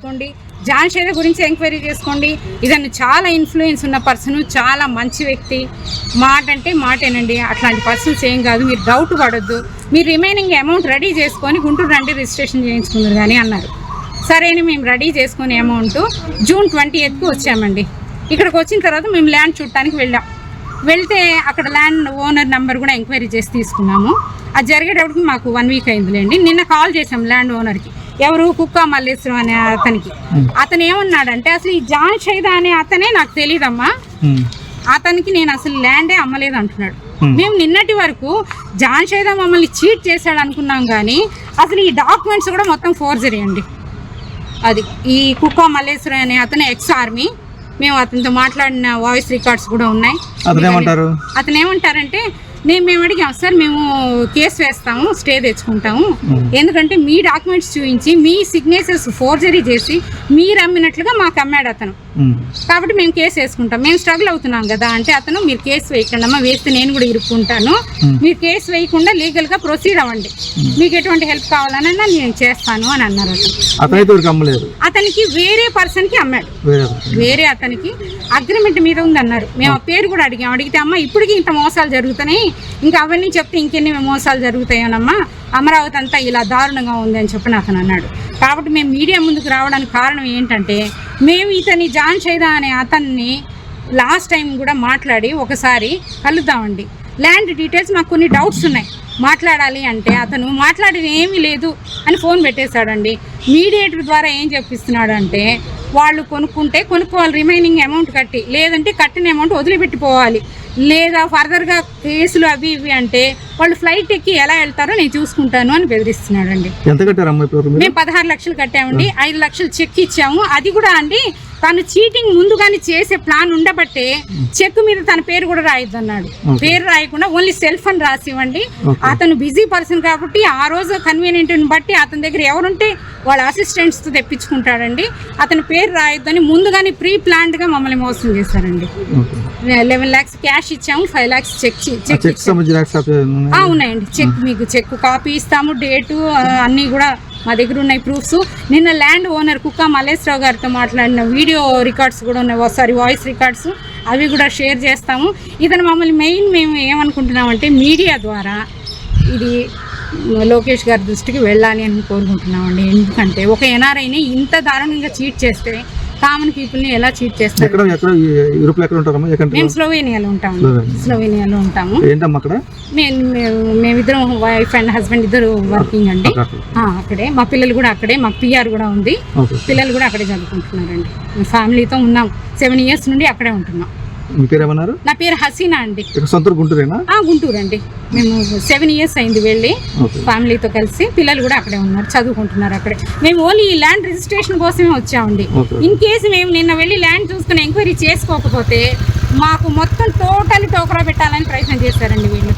చేసుకోండి, జాన్షేద గురించి ఎంక్వైరీ చేసుకోండి. ఇతను చాలా ఇన్ఫ్లుయెన్స్ ఉన్న పర్సన్, చాలా మంచి వ్యక్తి, మాట అంటే మాటేనండి. అట్లాంటి పర్సన్స్ ఏం కాదు, మీరు డౌట్ పడొద్దు. మీరు రిమైనింగ్ అమౌంట్ రెడీ చేసుకొని గుంటూరు రండి రిజిస్ట్రేషన్ చేయించుకుందరు కానీ అన్నారు. సరే అని మేము రెడీ చేసుకునే అమౌంట్ జూన్ 28కి వచ్చామండి. ఇక్కడికి వచ్చిన తర్వాత మేము ల్యాండ్ చూడటానికి వెళ్తే అక్కడ ల్యాండ్ ఓనర్ నెంబర్ కూడా ఎంక్వైరీ చేసి తీసుకున్నాము. అది జరిగేటప్పటికి మాకు 1 వీక్ అయిందిలేండి. నిన్న కాల్ చేసాం ల్యాండ్ ఓనర్కి, ఎవరు కుక్క మల్లేశ్వరం అనే అతనికి. అతను ఏమన్నాడంటే, అసలు ఈ జాన్షేద అనే అతనే నాకు తెలియదమ్మా, అతనికి నేను అసలు ల్యాండే అమ్మలేదు అంటున్నాడు. మేము నిన్నటి వరకు జాన్షేద మమ్మల్ని చీట్ చేశాడు అనుకున్నాం, కానీ అసలు ఈ డాక్యుమెంట్స్ కూడా మొత్తం ఫోర్జరీ అండి. అది ఈ కుక్క మల్లేశ్వరం అనే అతను ఎక్స్ ఆర్మీ. మేము అతనితో మాట్లాడిన వాయిస్ రికార్డ్స్ కూడా ఉన్నాయి. అతను ఏమంటారంటే, మేము అడిగాం, సార్ మేము కేసు వేస్తాము, స్టే తెచ్చుకుంటాము, ఎందుకంటే మీ డాక్యుమెంట్స్ చూపించి మీ సిగ్నేచర్స్ ఫోర్జరీ చేసి మీరు అమ్మినట్లుగా మాకు అమ్మాడు అతను, కాబట్టి మేము కేసు వేసుకుంటాం, మేము స్ట్రగుల్ అవుతున్నాం కదా అంటే, అతను మీరు కేసు వేయకండి అమ్మా, వేస్తే నేను కూడా ఇరుక్కుంటాను, మీరు కేసు వేయకుండా లీగల్గా ప్రొసీడ్ అవ్వండి, మీకు ఎటువంటి హెల్ప్ కావాలన్నా నేను చేస్తాను అని అన్నారు. అతనికి వేరే పర్సన్కి అమ్మాడు, వేరే అతనికి అగ్రిమెంట్ మీద ఉంది అన్నారు. మేము ఆ పేరు కూడా అడిగితే, అమ్మ ఇప్పటికీ ఇంత మోసాలు జరుగుతున్నాయి, ఇంకా అవన్నీ చెప్తే ఇంకెన్ని మోసాలు జరుగుతాయోనమ్మా, అమరావతి అంతా ఇలా దారుణంగా ఉంది అని చెప్పి అతను అన్నాడు. కాబట్టి మేము మీడియా ముందుకు రావడానికి కారణం ఏంటంటే, మేము ఇతని జాన్షేద అనే అతన్ని లాస్ట్ టైం కూడా మాట్లాడి ఒకసారి కలుద్దామండి, ల్యాండ్ డీటెయిల్స్ మాకు కొన్ని డౌట్స్ ఉన్నాయి, మాట్లాడాలి అంటే అతను మాట్లాడేది ఏమీ లేదు అని ఫోన్ పెట్టేశాడండి. మీడియేటర్ ద్వారా ఏం చెప్పిస్తున్నాడు అంటే, వాళ్ళు కొనుక్కోవాలి, రిమైనింగ్ అమౌంట్ కట్టి, లేదంటే కట్టిన అమౌంట్ వదిలిపెట్టిపోవాలి, లేదా ఫర్దర్గా కేసులు అవి ఇవి అంటే వాళ్ళు ఫ్లైట్ ఎక్కి ఎలా వెళ్తారో నేను చూసుకుంటాను అని బెదిరిస్తున్నాడండి. మేము 16 లక్షలు కట్టామండి, 5 లక్షలు చెక్ ఇచ్చాము. అది కూడా అండి తను చీటింగ్ ముందుగానే చేసే ప్లాన్ ఉండబట్టే చెక్ మీద తన పేరు కూడా రాయొద్దు అన్నాడు. పేరు రాయకుండా ఓన్లీ సెల్ఫ్ అని రాసి ఇవ్వండి. అతను బిజీ పర్సన్ కాబట్టి ఆ రోజు కన్వీనియంట్ని బట్టి అతని దగ్గర ఎవరుంటే వాళ్ళ అసిస్టెంట్స్తో తెప్పించుకుంటాడండి. అతని పేరు రాయొద్దని ముందుగానే ప్రీ ప్లాన్డ్గా మమ్మల్ని మోసం చేశారండి. 11 lakhs క్యాష్ ఇచ్చాము, 5 lakhs చెక్ ఉన్నాయండి. చెక్ మీకు చెక్ కాపీ ఇస్తాము, డేటు అన్నీ కూడా మా దగ్గర ఉన్నాయి ప్రూఫ్స్. నిన్న ల్యాండ్ ఓనర్ కుక్క మల్లేశ్వరరావు గారితో మాట్లాడిన వీడియో రికార్డ్స్ కూడా ఉన్నాయి, వాయిస్ రికార్డ్స్, అవి కూడా షేర్ చేస్తాము. ఇతను మమ్మల్ని మేము ఏమనుకుంటున్నామంటే, మీడియా ద్వారా ఇది లోకేష్ గారి దృష్టికి వెళ్ళాలి అని కోరుకుంటున్నామండి. ఎందుకంటే ఒక ఎన్ఆర్ఐని ఇంత దారుణంగా చీట్ చేస్తే కామన్ పీపుల్ని ఎలా చీట్ చేస్తారు? మేము స్లోవేనియాలో ఉంటాము. మేమిద్దరం వైఫ్ అండ్ హస్బెండ్ ఇద్దరు వర్కింగ్ అండి. అక్కడే మా పిల్లలు కూడా అక్కడే, మాకు PR కూడా ఉంది, పిల్లలు కూడా అక్కడే చదువుకుంటున్నారండి. ఫ్యామిలీతో ఉన్నాం, 7 years నుండి అక్కడే ఉంటున్నాం. నా పేరు హసీనా అండి. గుంటూరు అండి. మేము 7 years అయింది వెళ్ళి, ఫ్యామిలీతో కలిసి. పిల్లలు కూడా అక్కడే ఉన్నారు, చదువుకుంటున్నారు అక్కడే. మేము ఓన్లీ ఈ ల్యాండ్ రిజిస్ట్రేషన్ కోసమే వచ్చామండి. ఇన్ కేసు మేము నిన్న వెళ్ళి ల్యాండ్ చూసుకుని ఎంక్వైరీ చేసుకోకపోతే మాకు మొత్తం టోటల్ టోకరా పెట్టాలని ప్రయత్నం చేశారండి వీళ్ళు.